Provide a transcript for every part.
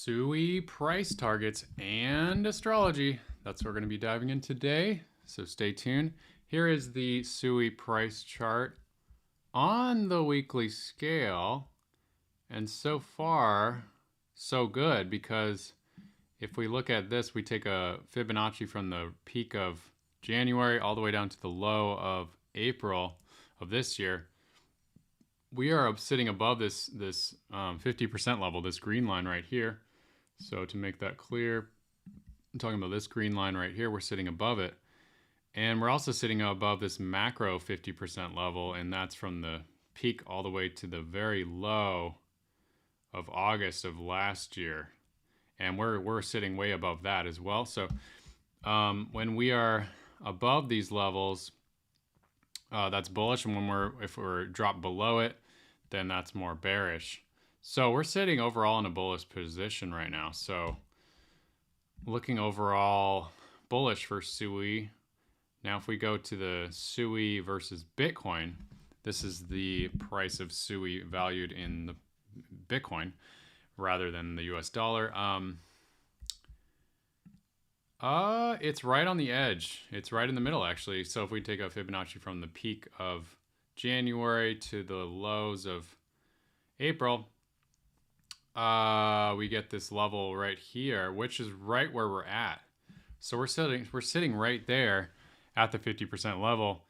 SUI price targets and astrology. That's what we're going to be diving in today. So stay tuned. Here is the SUI price chart on the weekly scale. And so far, so good, because if we look at this, we take a Fibonacci from the peak of January all the way down to the low of April of this year. We are sitting above this 50% level, this green line right here. So to make that clear, I'm talking about this green line right here. We're sitting above it. And we're also sitting above this macro 50% level, and that's from the peak all the way to the very low of August of last year. And we're sitting way above that as well. So when we are above these levels, that's bullish, and if we're dropped below it, then that's more bearish. So we're sitting overall in a bullish position right now. So looking overall bullish for SUI. Now if we go to the SUI versus Bitcoin, this is the price of SUI valued in the Bitcoin rather than the US dollar. It's right on the edge. It's right in the middle, actually. So if we take a Fibonacci from the peak of January to the lows of April, we get this level right here, which is right where we're at. So we're sitting right there at the 50% level.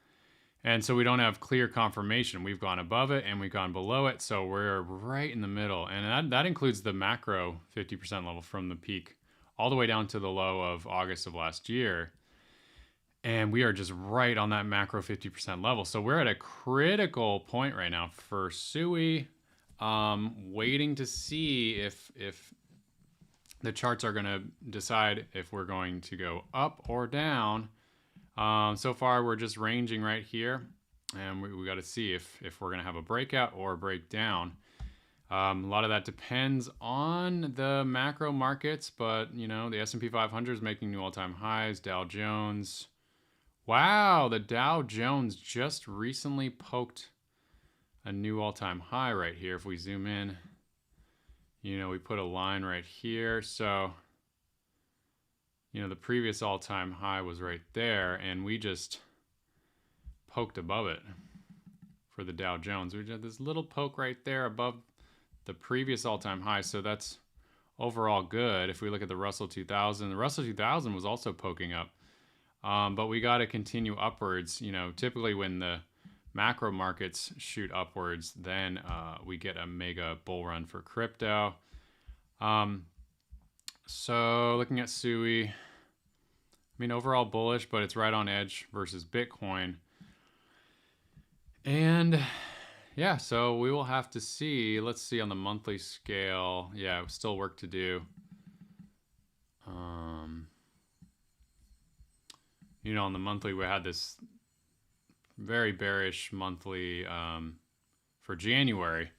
And so we don't have clear confirmation. We've gone above it and we've gone below it. So we're right in the middle. And that includes the macro 50% level from the peak all the way down to the low of August of last year. And we are just right on that macro 50% level. So we're at a critical point right now for SUI, waiting to see if the charts are going to decide if we're going to go up or down. So far, we're just ranging right here. And we got to see if we're going to have a breakout or a breakdown. A lot of that depends on the macro markets, but you know, the S&P 500 is making new all-time highs. Dow Jones, wow, the Dow Jones just recently poked a new all-time high right here. If we zoom in, you know, we put a line right here. So, you know, the previous all-time high was right there, and we just poked above it for the Dow Jones. We had this little poke right there above the previous all-time high, so that's overall good. If we look at the Russell 2000, the Russell 2000 was also poking up, but we got to continue upwards. You know, typically when the macro markets shoot upwards, then we get a mega bull run for crypto. So looking at SUI, I mean, overall bullish, but it's right on edge versus Bitcoin. And yeah, so we will have to see. Let's see on the monthly scale. Yeah, still work to do. You know, on the monthly, we had this very bearish monthly for January,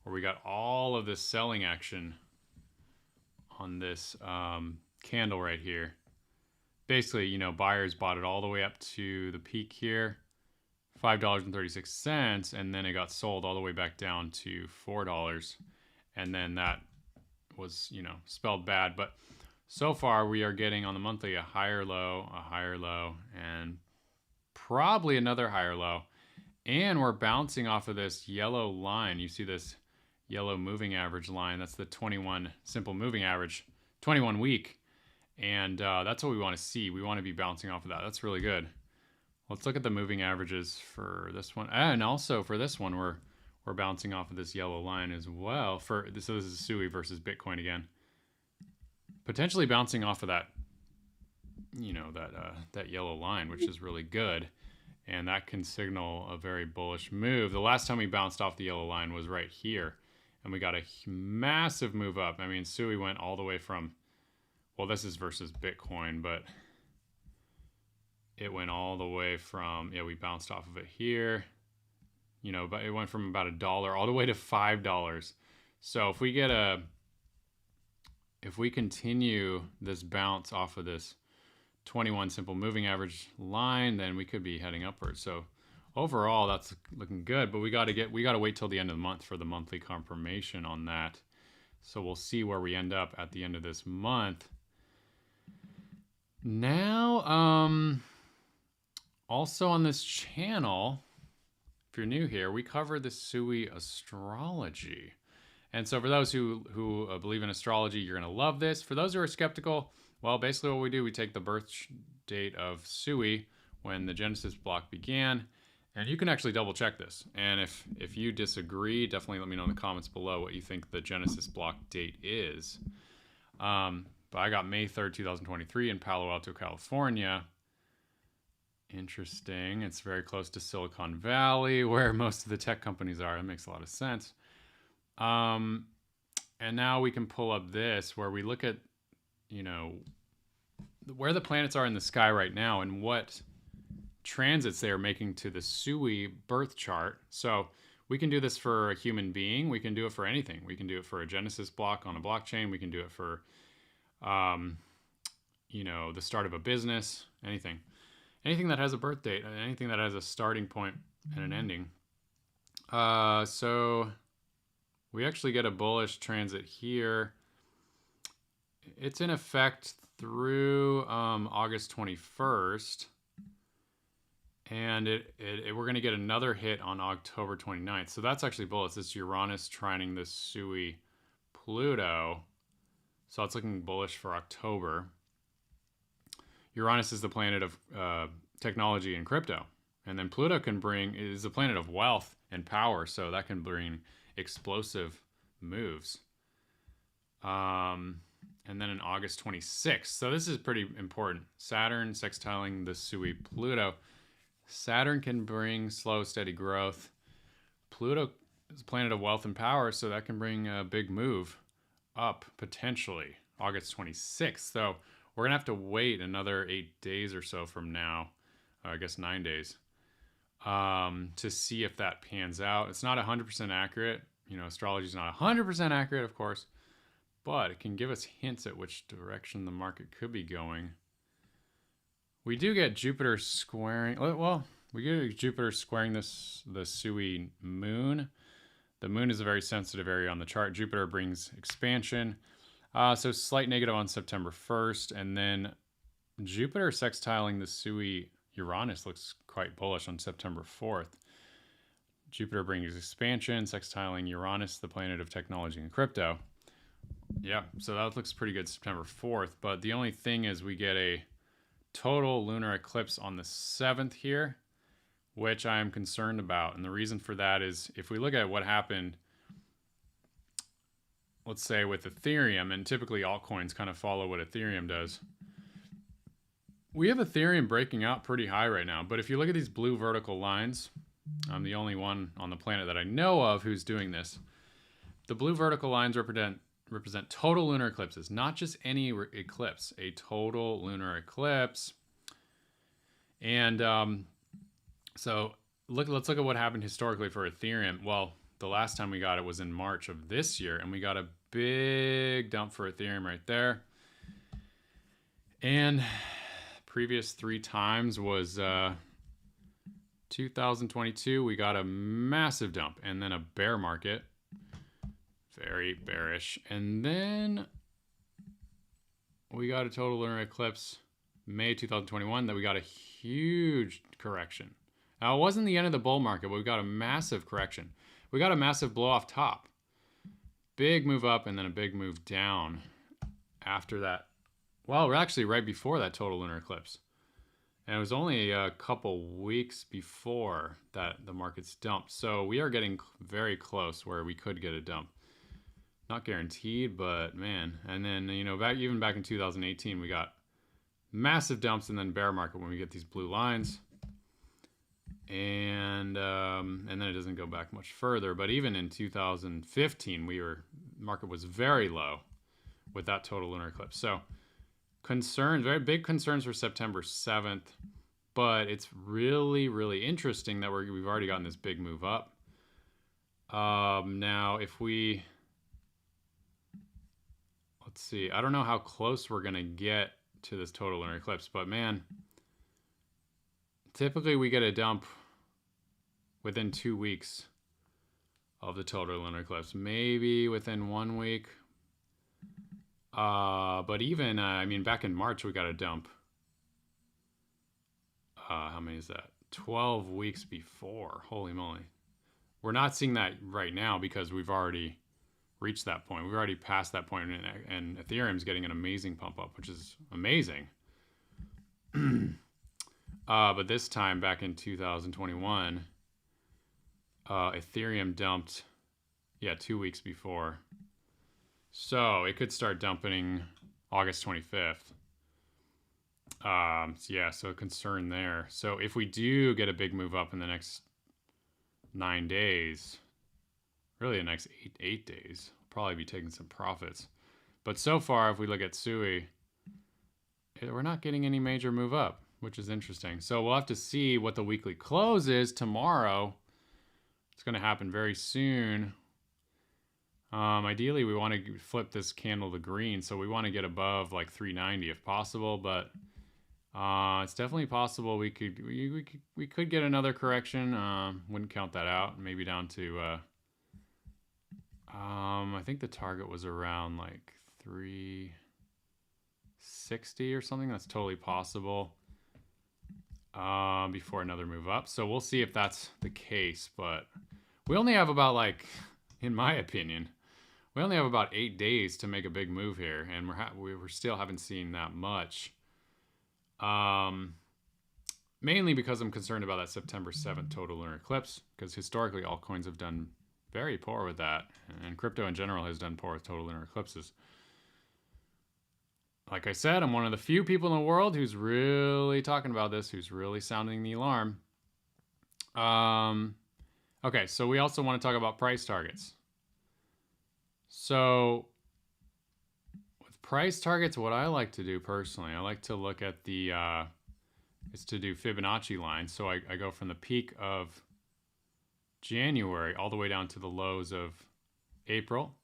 where we got all of this selling action on this candle right here. Basically, you know, buyers bought it all the way up to the peak here, $5.36, and then it got sold all the way back down to $4. And then that was, you know, spelled bad. But so far we are getting on the monthly a higher low, and probably another higher low. And we're bouncing off of this yellow line. You see this yellow moving average line. That's the 21 simple moving average, 21 week. And that's what we want to see. We want to be bouncing off of that. That's really good. Let's look at the moving averages for this one. And also for this one, we're bouncing off of this yellow line as well. So this is SUI versus Bitcoin again. Potentially bouncing off of that, you know, that yellow line, which is really good. And that can signal a very bullish move. The last time we bounced off the yellow line was right here. And we got a massive move up. I mean, SUI went all the way from, well, this is versus Bitcoin, but it went all the way from, yeah, we bounced off of it here, you know, but it went from about $1 all the way to $5. So if we continue this bounce off of this 21 simple moving average line, then we could be heading upwards. So overall, that's looking good, but we got to wait till the end of the month for the monthly confirmation on that. So we'll see where we end up at the end of this month. Now, also on this channel, if you're new here, we cover the SUI astrology. And so for those who believe in astrology, you're going to love this. For those who are skeptical, well, basically what we do, we take the birth date of SUI when the Genesis block began, and you can actually double check this. And if you disagree, definitely let me know in the comments below what you think the Genesis block date is. But I got May 3rd, 2023 in Palo Alto, California. Interesting. It's very close to Silicon Valley, where most of the tech companies are. That makes a lot of sense. And now we can pull up this where we look at, you know, where the planets are in the sky right now and what transits they are making to the SUI birth chart. So we can do this for a human being. We can do it for anything. We can do it for a Genesis block on a blockchain. We can do it for, you know, the start of a business, anything. Anything that has a birth date, anything that has a starting point and an ending. So we actually get a bullish transit here. It's in effect through August 21st. And we're going to get another hit on October 29th. So that's actually bullish. It's Uranus trining the SUI Pluto. So it's looking bullish for October. Uranus is the planet of technology and crypto. And then Pluto is the planet of wealth and power. So that can bring explosive moves. And then in August 26th. So this is pretty important. Saturn sextiling the SUI Pluto. Saturn can bring slow, steady growth. Pluto is a planet of wealth and power, so that can bring a big move up, potentially, August 26th. So we're going to have to wait another 8 days or so from now, I guess 9 days, to see if that pans out. It's not 100% accurate. You know, astrology is not 100% accurate, of course, but it can give us hints at which direction the market could be going. We do get Jupiter squaring, well, we get Jupiter squaring the SUI moon. The moon is a very sensitive area on the chart. Jupiter brings expansion. So slight negative on September 1st. And then Jupiter sextiling the SUI Uranus looks quite bullish on September 4th. Jupiter brings expansion, sextiling Uranus, the planet of technology and crypto. Yeah, so that looks pretty good September 4th. But the only thing is we get a total lunar eclipse on the 7th here, which I am concerned about. And the reason for that is if we look at what happened, let's say with Ethereum, and typically altcoins kind of follow what Ethereum does. We have Ethereum breaking out pretty high right now, but if you look at these blue vertical lines, I'm the only one on the planet that I know of who's doing this. The blue vertical lines represent total lunar eclipses, not just any eclipse, a total lunar eclipse. And so let's look at what happened historically for Ethereum. Well, the last time we got it was in March of this year, and we got a big dump for Ethereum right there. And previous 3 times was 2022, we got a massive dump and then a bear market. Very bearish. And then we got a total lunar eclipse May 2021 that we got a huge correction. Now, it wasn't the end of the bull market, but we got a massive correction. We got a massive blow off top. Big move up and then a big move down after that. Well, we're actually right before that total lunar eclipse. And it was only a couple weeks before that the markets dumped. So we are getting very close where we could get a dump. Not guaranteed, but man. And then, you know, even back in 2018, we got massive dumps and then bear market when we get these blue lines. And then it doesn't go back much further. But even in 2015, market was very low with that total lunar eclipse. So concerns, very big concerns for September 7th. But it's really, really interesting that we've already gotten this big move up. Now, if we... Let's see. I don't know how close we're going to get to this total lunar eclipse, but man, typically we get a dump within 2 weeks of the total lunar eclipse. Maybe within 1 week, But even, I mean, back in March, we got a dump. How many is that? 12 weeks before. Holy moly. We're not seeing that right now because we've already reached that point. We've already passed that point, and Ethereum's getting an amazing pump up, which is amazing. But this time back in 2021, Ethereum dumped, 2 weeks before. So it could start dumping August 25th. So a concern there. So if we do get a big move up in the next 9 days, really the next eight days, we'll probably be taking some profits. But so far, if we look at SUI, we're not getting any major move up, which is interesting. So we'll have to see what the weekly close is tomorrow. It's going to happen very soon. Ideally, we want to flip this candle to green, so we want to get above like 390 if possible. But it's definitely possible we could get another correction. Wouldn't count that out. Maybe down to I think the target was around like 360 or something. That's totally possible. Before another move up. So we'll see if that's the case. But we only have about, like, in my opinion, we only have about 8 days to make a big move here, and we still haven't seen that much. Mainly because I'm concerned about that September 7th total lunar eclipse, because historically altcoins have done very poor with that, and crypto in general has done poor with total lunar eclipses. Like I said, I'm one of the few people in the world who's really talking about this, who's really sounding the alarm. Okay, so we also want to talk about price targets. So with price targets, what I like to do personally, I like to look at the, is to do Fibonacci lines. So I go from the peak of January all the way down to the lows of April.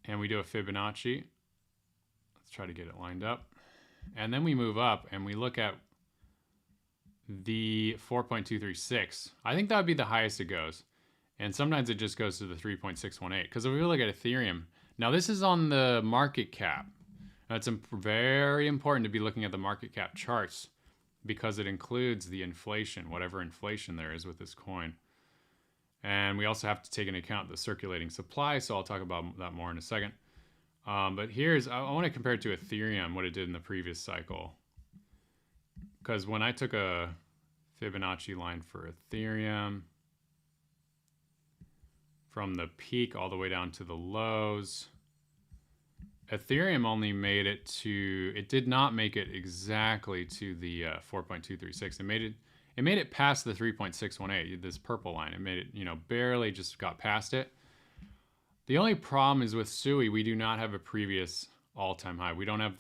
And we do a Fibonacci. Let's try to get it lined up. And then we move up and we look at the 4.236. I think that would be the highest it goes. And sometimes it just goes to the 3.618. Because if we look at Ethereum, now this is on the market cap. It's very important to be looking at the market cap charts because it includes the inflation, whatever inflation there is with this coin. And we also have to take into account the circulating supply, so I'll talk about that more in a second. But I want to compare it to Ethereum, what it did in the previous cycle. Because when I took a Fibonacci line for Ethereum, from the peak all the way down to the lows, Ethereum only made it to, it did not make it exactly to the 4.236. It made it past the 3.618, this purple line. It made it, barely just got past it. The only problem is with SUI, we do not have a previous all-time high. We don't have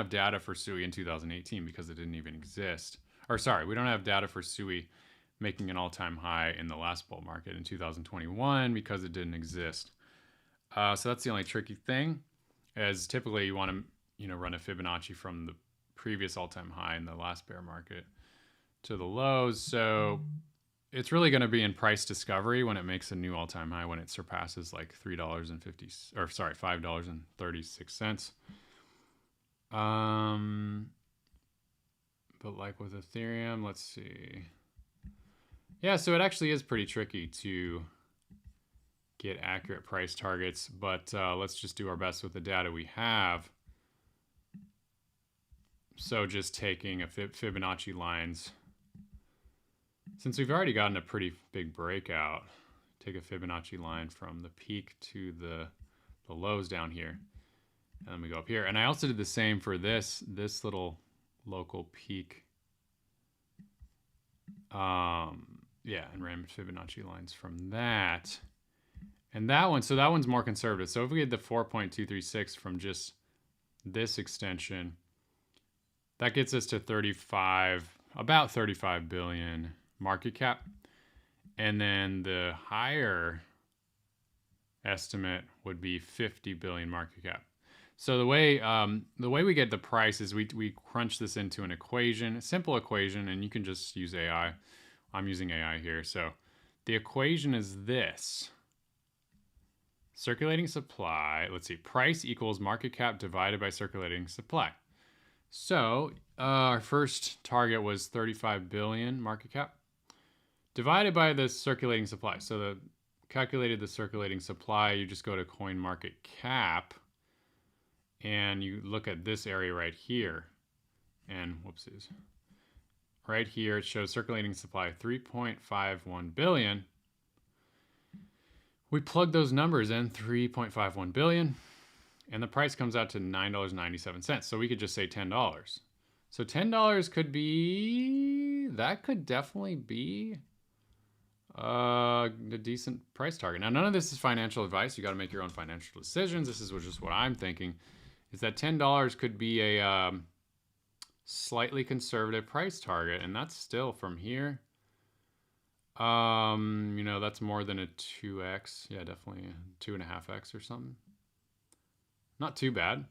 data for SUI in 2018 because it didn't even exist. Or sorry, we don't have data for SUI making an all-time high in the last bull market in 2021 because it didn't exist. So that's the only tricky thing, as typically you want to run a Fibonacci from the previous all-time high in the last bear market to the lows. So it's really going to be in price discovery when it makes a new all-time high, when it surpasses like $5.36. But like with Ethereum, let's see. Yeah, so it actually is pretty tricky to get accurate price targets, but let's just do our best with the data we have. So just taking a Fibonacci lines, since we've already gotten a pretty big breakout, take a Fibonacci line from the peak to the lows down here, and then we go up here. And I also did the same for this little local peak. And ran Fibonacci lines from that. And that one's more conservative. So if we get the 4.236 from just this extension, that gets us to about 35 billion market cap. And then the higher estimate would be 50 billion market cap. So the way we get the price is we crunch this into an equation, a simple equation, and you can just use AI. I'm using AI here. So the equation is this. Circulating supply, let's see, price equals market cap divided by circulating supply. So our first target was 35 billion market cap divided by the circulating supply. So the calculated the circulating supply, you just go to coin market cap and you look at this area right here. And whoopsies. Right here it shows circulating supply 3.51 billion. We plug those numbers in, 3.51 billion, and the price comes out to $9.97. So we could just say $10. So $10 could be, that could definitely be a decent price target. Now, none of this is financial advice. You got to make your own financial decisions. This is just what I'm thinking, is that $10 could be a slightly conservative price target, and that's still from here. You know, that's more than a 2x. Yeah, definitely a 2.5x or something. Not too bad.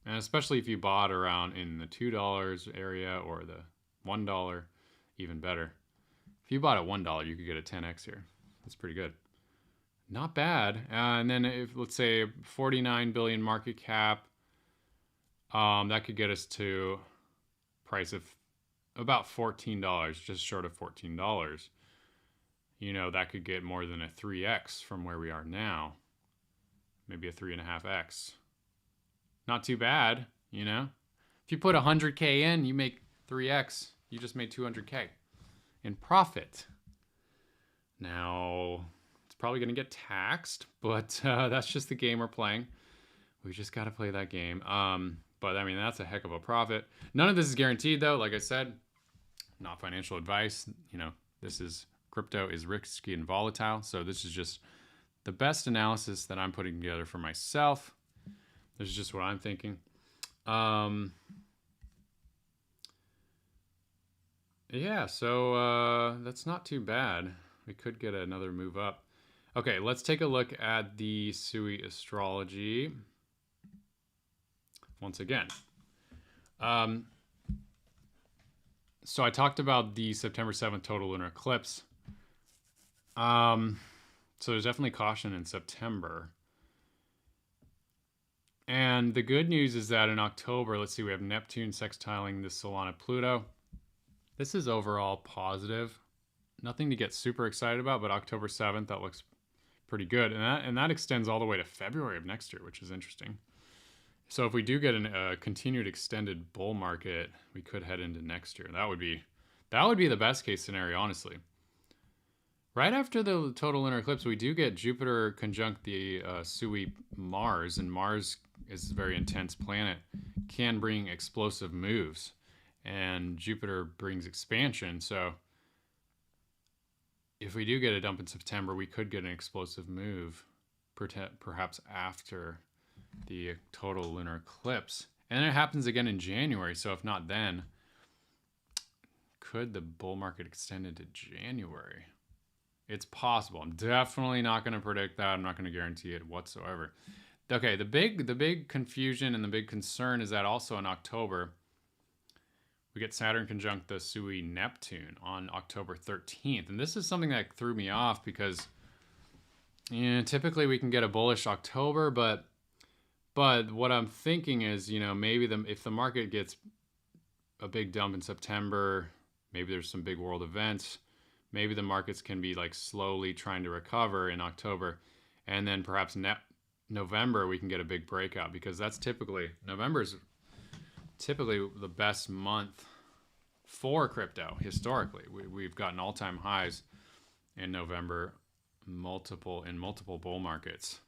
And especially if you bought around in the $2 area or the $1, even better. If you bought at $1, you could get a 10x here. That's pretty good. Not bad. And then if, let's say, 49 billion market cap, that could get us to price of about $14, just short of $14. You know, that could get more than a 3x from where we are now. Maybe a 3.5x. Not too bad, you know? If you put 100K in, you make 3x. You just made 200K in profit. Now, it's probably going to get taxed, but that's just the game we're playing. We just got to play that game. But, I mean, that's a heck of a profit. None of this is guaranteed, though. Like I said, not financial advice. You know, this is... Crypto is risky and volatile, so this is just the best analysis that I'm putting together for myself. This is just what I'm thinking. Yeah, so that's not too bad. We could get another move up. Okay, let's take a look at the SUI astrology once again. So I talked about the September 7th total lunar eclipse. So there's definitely caution in September. And the good news is that in October, let's see, we have Neptune sextiling the Solana Pluto. This is overall positive. Nothing to get super excited about, but October 7th, that looks pretty good. And that extends all the way to February of next year, which is interesting. So if we do get a continued extended bull market, we could head into next year. That would be the best case scenario, honestly. Right after the total lunar eclipse, we do get Jupiter conjunct the SUI Mars, and Mars is a very intense planet, can bring explosive moves, and Jupiter brings expansion. So if we do get a dump in September, we could get an explosive move, perhaps after the total lunar eclipse. And it happens again in January, so if not then, could the bull market extend into January? It's possible. I'm definitely not going to predict that. I'm not going to guarantee it whatsoever. Okay, the big confusion and the big concern is that also in October, we get Saturn conjunct the SUI Neptune on October 13th. And this is something that threw me off because, you know, typically we can get a bullish October, but what I'm thinking is, you know, maybe if the market gets a big dump in September, maybe there's some big world events, maybe the markets can be like slowly trying to recover in October, and then perhaps November we can get a big breakout, because that's November's typically the best month for crypto historically. We've gotten all-time highs in November, multiple bull markets.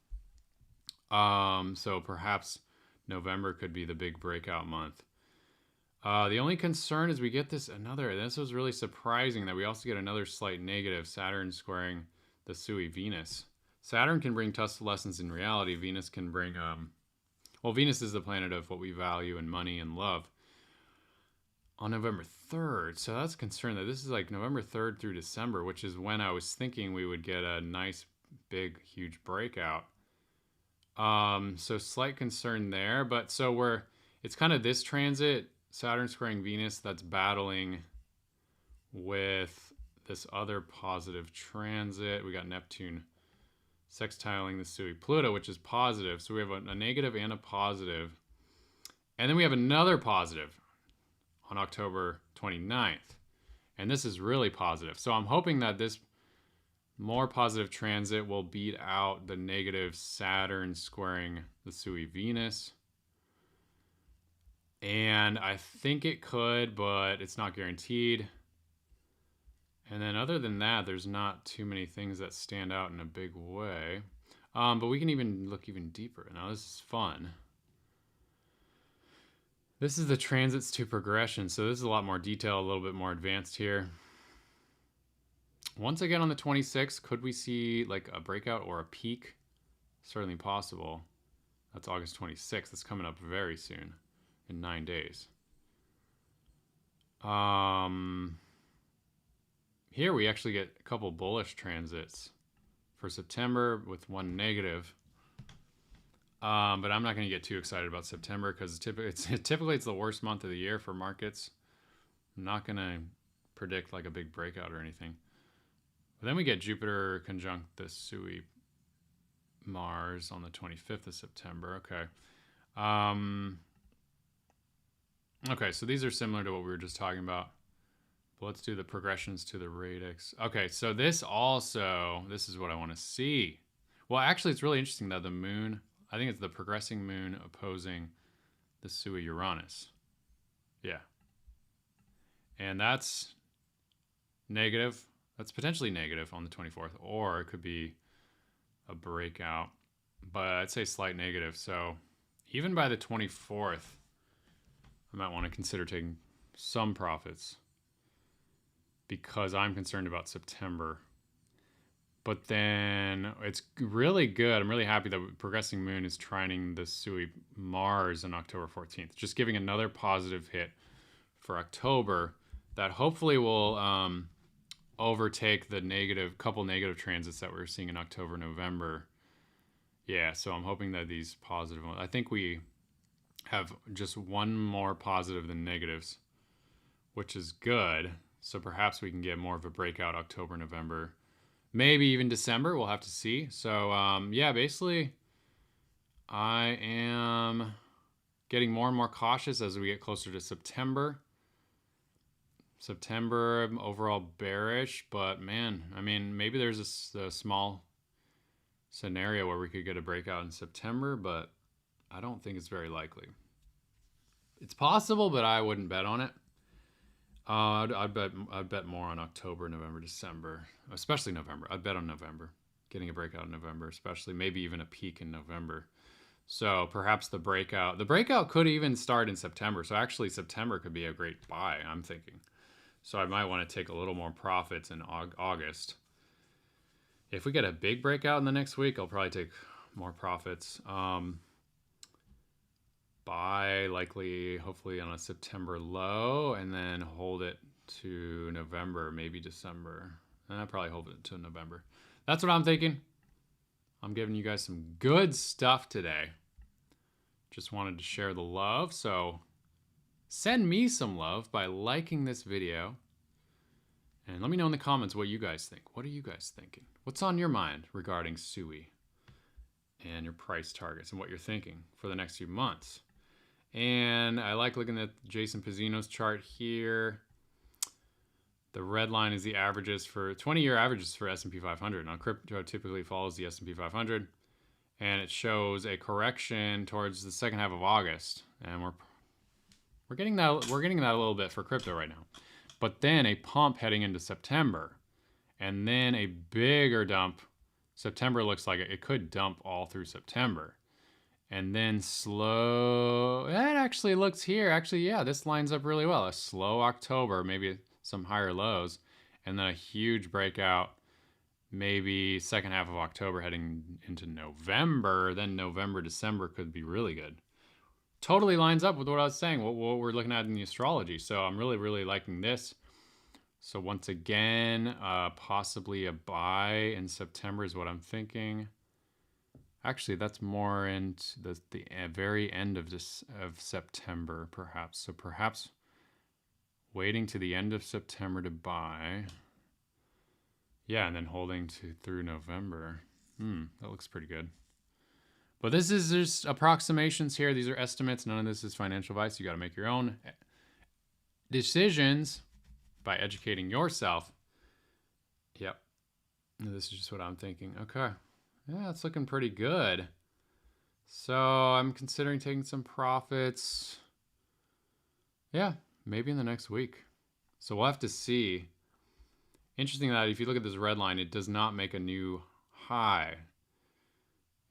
So perhaps November could be the big breakout month. The only concern is we get this was really surprising that we also get another slight negative, Saturn squaring the SUI Venus. Saturn can bring tough lessons in reality. Venus can bring, Venus is the planet of what we value and money and love. On November 3rd, so that's a concern that this is like November 3rd through December, which is when I was thinking we would get a nice, big, huge breakout. So slight concern there, but it's kind of this transit, Saturn squaring Venus, that's battling with this other positive transit. We got Neptune sextiling the SUI Pluto, which is positive. So we have a negative and a positive. And then we have another positive on October 29th. And this is really positive. So I'm hoping that this more positive transit will beat out the negative Saturn squaring the SUI Venus. And I think it could, but it's not guaranteed. And then other than that, there's not too many things that stand out in a big way. But we can even look even deeper. Now this is fun. This is the transits to progression. So this is a lot more detail, a little bit more advanced here. Once again on the 26th, could we see like a breakout or a peak? Certainly possible. That's August 26th. That's coming up very soon, in 9 days. Here we actually get a couple bullish transits for September with one negative. But I'm not going to get too excited about September because typically it's the worst month of the year for markets. I'm not going to predict like a big breakout or anything. But then we get Jupiter conjunct the SUI Mars on the 25th of September. Okay. Okay, so these are similar to what we were just talking about. But let's do the progressions to the radix. Okay, so this is what I want to see. Well, actually, it's really interesting that the moon, I think it's the progressing moon opposing the SUI Uranus. Yeah. And that's negative. That's potentially negative on the 24th, or it could be a breakout, but I'd say slight negative. So even by the 24th, I might want to consider taking some profits because I'm concerned about September. But then it's really good. I'm really happy that progressing moon is trining the SUI Mars on October 14th, just giving another positive hit for October that hopefully will overtake the couple negative transits that we're seeing in October, November. Yeah, so I'm hoping that these positive ones, I think we have just one more positive than negatives, which is good. So perhaps we can get more of a breakout October, November, maybe even December. We'll have to see. So yeah, basically I am getting more and more cautious as we get closer to September. September, overall bearish, but man, I mean, maybe there's a small scenario where we could get a breakout in September, but I don't think it's very likely. It's possible, but I wouldn't bet on it. I'd bet more on October, November, December, especially November. I'd bet on November, getting a breakout in November, especially maybe even a peak in November. So perhaps the breakout could even start in September. So actually September could be a great buy, I'm thinking. So I might want to take a little more profits in August. If we get a big breakout in the next week, I'll probably take more profits. Buy likely, hopefully on a September low, and then hold it to November, maybe December. And I'll probably hold it to November. That's what I'm thinking. I'm giving you guys some good stuff today. Just wanted to share the love. So send me some love by liking this video. And let me know in the comments what you guys think. What are you guys thinking? What's on your mind regarding SUI and your price targets and what you're thinking for the next few months? And I like looking at Jason Pizzino's chart here. The red line is the averages for 20-year averages for S&P 500. Now, crypto typically follows the S&P 500, and it shows a correction towards the second half of August. And we're getting that a little bit for crypto right now. But then a pump heading into September, and then a bigger dump. September looks like it could dump all through September. And then slow, that actually looks here. Actually, yeah, this lines up really well. A slow October, maybe some higher lows, and then a huge breakout, maybe second half of October heading into November. Then November, December could be really good. Totally lines up with what I was saying, what we're looking at in the astrology. So I'm really, really liking this. So once again, possibly a buy in September is what I'm thinking. Actually, that's more into the very end of September, perhaps. So perhaps waiting to the end of September to buy. Yeah, and then holding through November. That looks pretty good. But this is just approximations here. These are estimates. None of this is financial advice. You got to make your own decisions by educating yourself. Yep. This is just what I'm thinking. Okay. Yeah, it's looking pretty good. So I'm considering taking some profits. Yeah, maybe in the next week. So we'll have to see. Interesting that if you look at this red line, it does not make a new high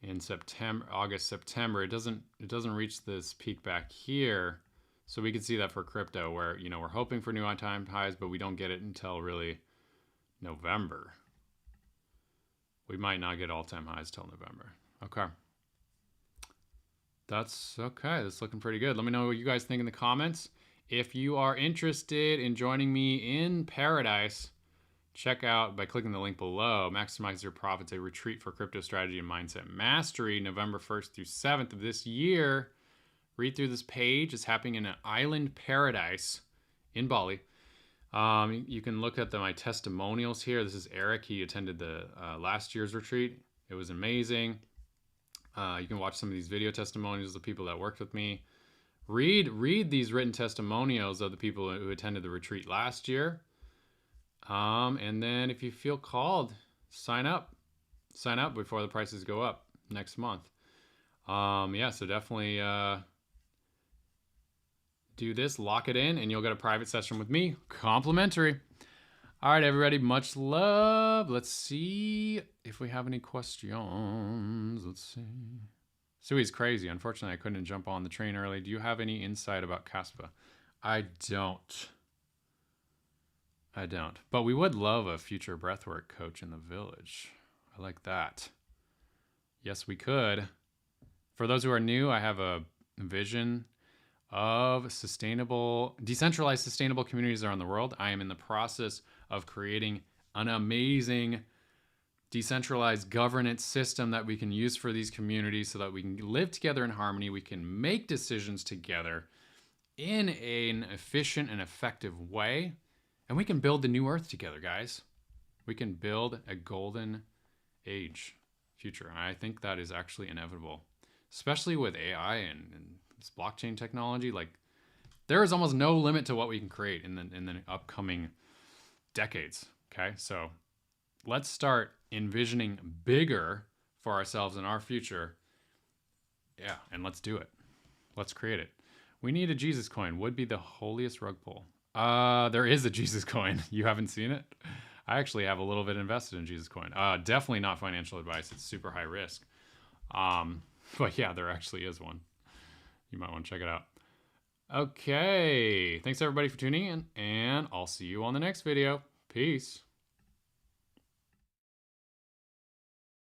in September, August, September. It doesn't reach this peak back here. So we can see that for crypto where, you know, we're hoping for new all-time highs, but we don't get it until really November. We might not get all-time highs till November. Okay. That's okay. That's looking pretty good. Let me know what you guys think in the comments. If you are interested in joining me in paradise, check out by clicking the link below. Maximize Your Profits, a retreat for crypto strategy and mindset mastery, November 1st through 7th of this year. Read through this page. It's happening in an island paradise in Bali. You can look at my testimonials here. This is Eric. He attended the last year's retreat. It was amazing. You can watch some of these video testimonials of people that worked with me. Read these written testimonials of the people who attended the retreat last year. And then if you feel called, sign up. Sign up before the prices go up next month. Yeah, so definitely do this, lock it in, and you'll get a private session with me, complimentary. All right, everybody, much love. Let's see if we have any questions. Let's see. SUI's crazy. Unfortunately, I couldn't jump on the train early. Do you have any insight about Caspa? I don't. But we would love a future breathwork coach in the village. I like that. Yes, we could. For those who are new, I have a vision of decentralized sustainable communities around the world. I am in the process of creating an amazing decentralized governance system that we can use for these communities so that we can live together in harmony. We can make decisions together in an efficient and effective way. And we can build the new earth together, guys. We can build a golden age future. And I think that is actually inevitable, especially with AI and this blockchain technology. Like, there is almost no limit to what we can create in the upcoming decades. Okay, so let's start envisioning bigger for ourselves in our future. Yeah, and let's do it. Let's create it. We need a Jesus coin. Would be the holiest rug pull. There is a Jesus coin. You haven't seen it? I actually have a little bit invested in Jesus coin. Definitely not financial advice. It's super high risk. But yeah, there actually is one. You might want to check it out. Okay. Thanks everybody for tuning in, and I'll see you on the next video. Peace.